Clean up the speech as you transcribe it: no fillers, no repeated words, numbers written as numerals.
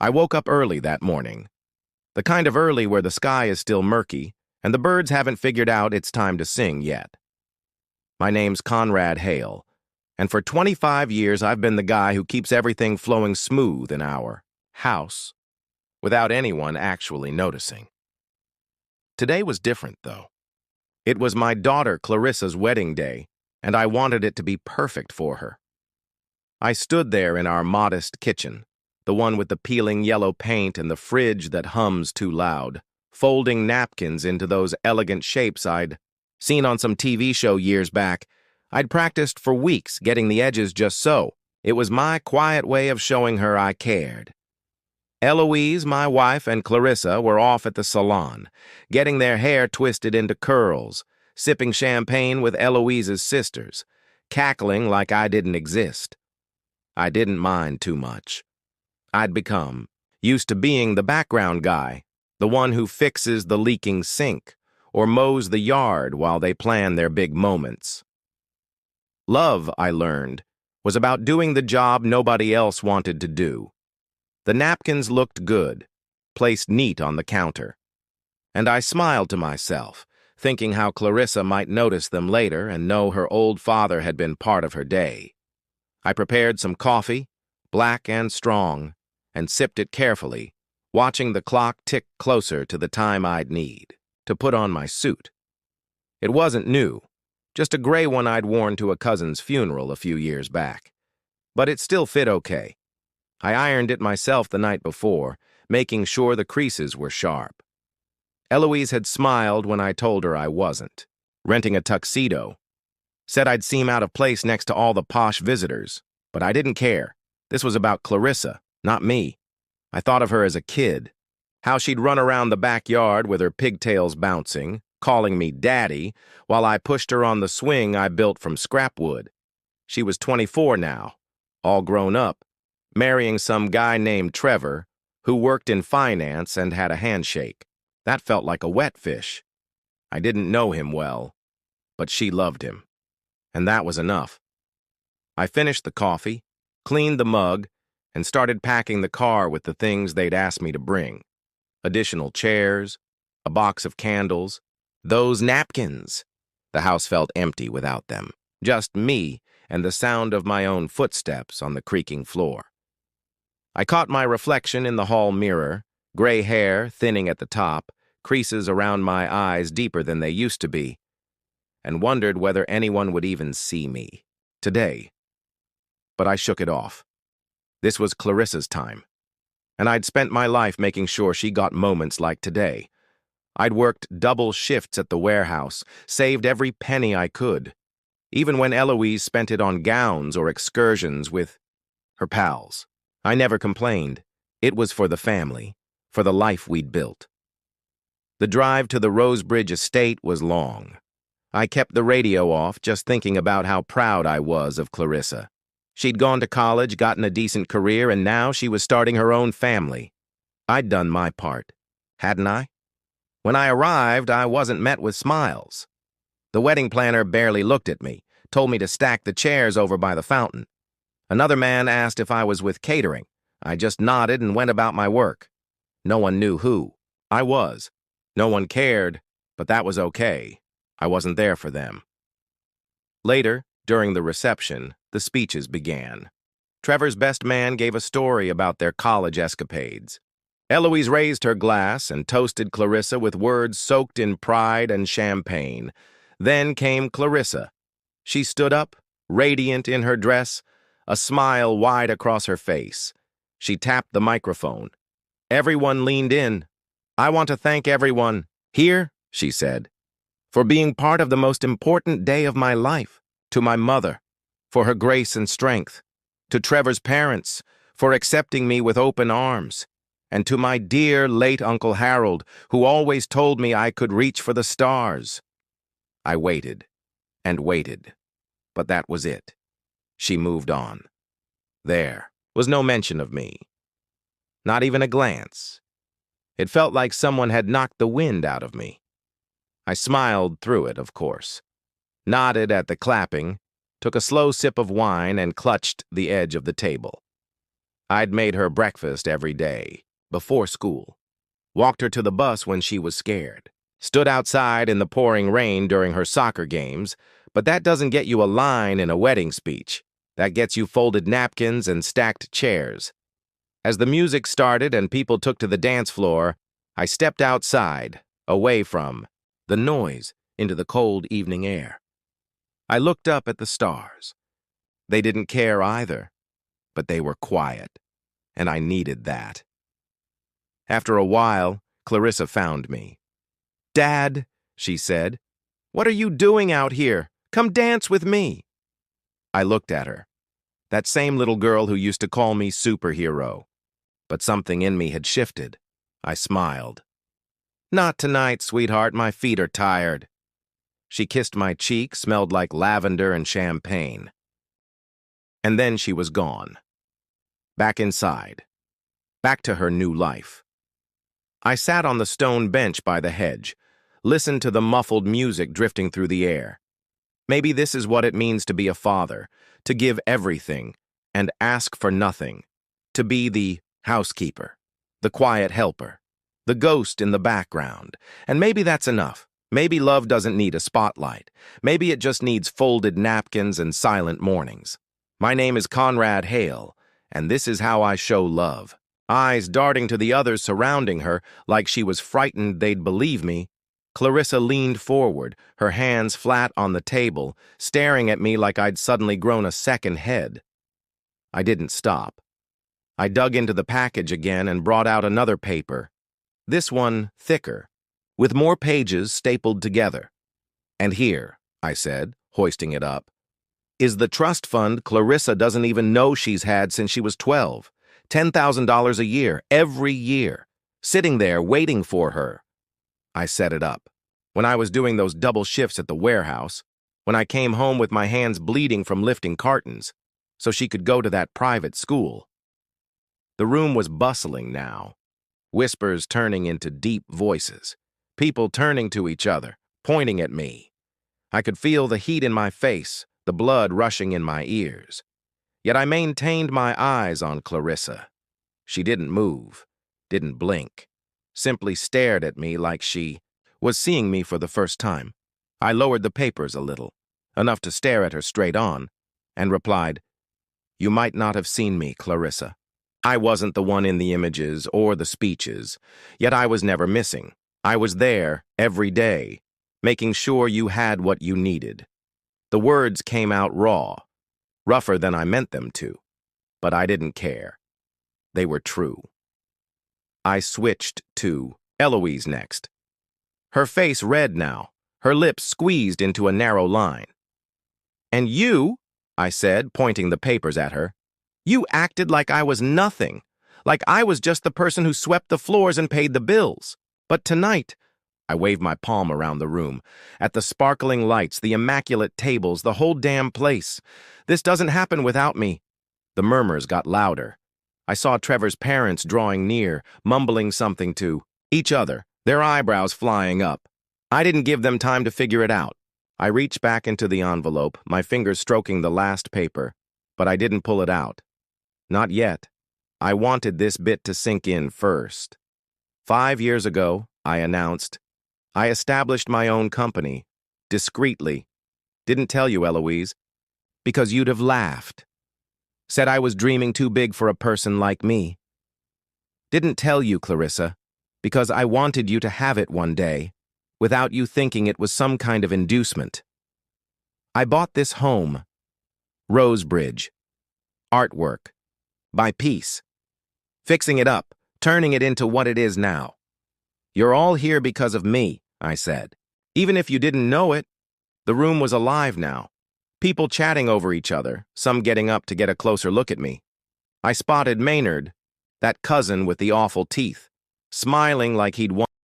I woke up early that morning. The kind of early where the sky is still murky and the birds haven't figured out it's time to sing yet. My name's Conrad Hale, and for 25 years I've been the guy who keeps everything flowing smooth in our house without anyone actually noticing. Today was different, though. It was my daughter Clarissa's wedding day, and I wanted it to be perfect for her. I stood there in our modest kitchen, the one with the peeling yellow paint and the fridge that hums too loud, folding napkins into those elegant shapes I'd seen on some TV show years back. I'd practiced for weeks getting the edges just so. It was my quiet way of showing her I cared. Eloise, my wife, and Clarissa were off at the salon, getting their hair twisted into curls, sipping champagne with Eloise's sisters, cackling like I didn't exist. I didn't mind too much. I'd become used to being the background guy, the one who fixes the leaking sink or mows the yard while they plan their big moments. Love, I learned, was about doing the job nobody else wanted to do. The napkins looked good, placed neat on the counter, and I smiled to myself, thinking how Clarissa might notice them later and know her old father had been part of her day. I prepared some coffee, black and strong, and sipped it carefully, watching the clock tick closer to the time I'd need to put on my suit. It wasn't new, just a gray one I'd worn to a cousin's funeral a few years back. But it still fit okay. I ironed it myself the night before, making sure the creases were sharp. Eloise had smiled when I told her I wasn't renting a tuxedo. Said I'd seem out of place next to all the posh visitors, but I didn't care. This was about Clarissa, not me. I thought of her as a kid, how she'd run around the backyard with her pigtails bouncing, calling me Daddy, while I pushed her on the swing I built from scrap wood. She was 24 now, all grown up, marrying some guy named Trevor, who worked in finance and had a handshake. That felt like a wet fish. I didn't know him well, but she loved him. And that was enough. I finished the coffee, cleaned the mug, and started packing the car with the things they'd asked me to bring. Additional chairs, a box of candles, those napkins. The house felt empty without them. Just me and the sound of my own footsteps on the creaking floor. I caught my reflection in the hall mirror, gray hair thinning at the top, creases around my eyes deeper than they used to be, and wondered whether anyone would even see me today. But I shook it off. This was Clarissa's time, and I'd spent my life making sure she got moments like today. I'd worked double shifts at the warehouse, saved every penny I could, even when Eloise spent it on gowns or excursions with her pals. I never complained. It was for the family, for the life we'd built. The drive to the Rosebridge estate was long. I kept the radio off, just thinking about how proud I was of Clarissa. She'd gone to college, gotten a decent career, and now she was starting her own family. I'd done my part, hadn't I? When I arrived, I wasn't met with smiles. The wedding planner barely looked at me, told me to stack the chairs over by the fountain. Another man asked if I was with catering. I just nodded and went about my work. No one knew who I was. No one cared, but that was okay. I wasn't there for them. Later, during the reception, the speeches began. Trevor's best man gave a story about their college escapades. Eloise raised her glass and toasted Clarissa with words soaked in pride and champagne. Then came Clarissa. She stood up, radiant in her dress, a smile wide across her face. She tapped the microphone. Everyone leaned in. "I want to thank everyone here," she said, "for being part of the most important day of my life. To my mother, for her grace and strength. To Trevor's parents, for accepting me with open arms. And to my dear late Uncle Harold, who always told me I could reach for the stars." I waited and waited, but that was it. She moved on. There was no mention of me. Not even a glance. It felt like someone had knocked the wind out of me. I smiled through it, of course, nodded at the clapping, took a slow sip of wine, and clutched the edge of the table. I'd made her breakfast every day, before school. Walked her to the bus when she was scared. Stood outside in the pouring rain during her soccer games, but that doesn't get you a line in a wedding speech. That gets you folded napkins and stacked chairs. As the music started and people took to the dance floor, I stepped outside, away from the noise, into the cold evening air. I looked up at the stars. They didn't care either, but they were quiet, and I needed that. After a while, Clarissa found me. "Dad," she said, "what are you doing out here? Come dance with me." I looked at her. That same little girl who used to call me superhero. But something in me had shifted. I smiled. "Not tonight, sweetheart. My feet are tired." She kissed my cheek, smelled like lavender and champagne. And then she was gone. Back inside. Back to her new life. I sat on the stone bench by the hedge, listened to the muffled music drifting through the air. Maybe this is what it means to be a father, to give everything and ask for nothing, to be the housekeeper, the quiet helper, the ghost in the background. And maybe that's enough. Maybe love doesn't need a spotlight. Maybe it just needs folded napkins and silent mornings. My name is Conrad Hale, and this is how I show love. Eyes darting to the others surrounding her like she was frightened they'd believe me, Clarissa leaned forward, her hands flat on the table, staring at me like I'd suddenly grown a second head. I didn't stop. I dug into the package again and brought out another paper. This one thicker, with more pages stapled together. "And here," I said, hoisting it up, "is the trust fund Clarissa doesn't even know she's had since she was 12. $10,000 a year, every year, sitting there waiting for her." I set it up. When I was doing those double shifts at the warehouse, when I came home with my hands bleeding from lifting cartons, so she could go to that private school. The room was bustling now, whispers turning into deep voices, people turning to each other, pointing at me. I could feel the heat in my face, the blood rushing in my ears. Yet I maintained my eyes on Clarissa. She didn't move, didn't blink, simply stared at me like she was seeing me for the first time. I lowered the papers a little, enough to stare at her straight on, and replied, "You might not have seen me, Clarissa. I wasn't the one in the images or the speeches, yet I was never missing. I was there every day, making sure you had what you needed." The words came out raw, rougher than I meant them to, but I didn't care. They were true. I switched to Eloise next. Her face red now, her lips squeezed into a narrow line. "And you," I said, pointing the papers at her, "you acted like I was nothing, like I was just the person who swept the floors and paid the bills. But tonight," I waved my palm around the room, "at the sparkling lights, the immaculate tables, the whole damn place. This doesn't happen without me." The murmurs got louder. I saw Trevor's parents drawing near, mumbling something to each other, their eyebrows flying up. I didn't give them time to figure it out. I reached back into the envelope, my fingers stroking the last paper, but I didn't pull it out. Not yet. I wanted this bit to sink in first. 5 years ago, I announced, I established my own company, discreetly. Didn't tell you, Eloise, because you'd have laughed. Said I was dreaming too big for a person like me. Didn't tell you, Clarissa, because I wanted you to have it one day, without you thinking it was some kind of inducement. I bought this home, Rosebridge, artwork, by piece, fixing it up, turning it into what it is now. You're all here because of me, I said. Even if you didn't know it, the room was alive now. People chatting over each other, some getting up to get a closer look at me. I spotted Maynard, that cousin with the awful teeth, smiling like he'd won.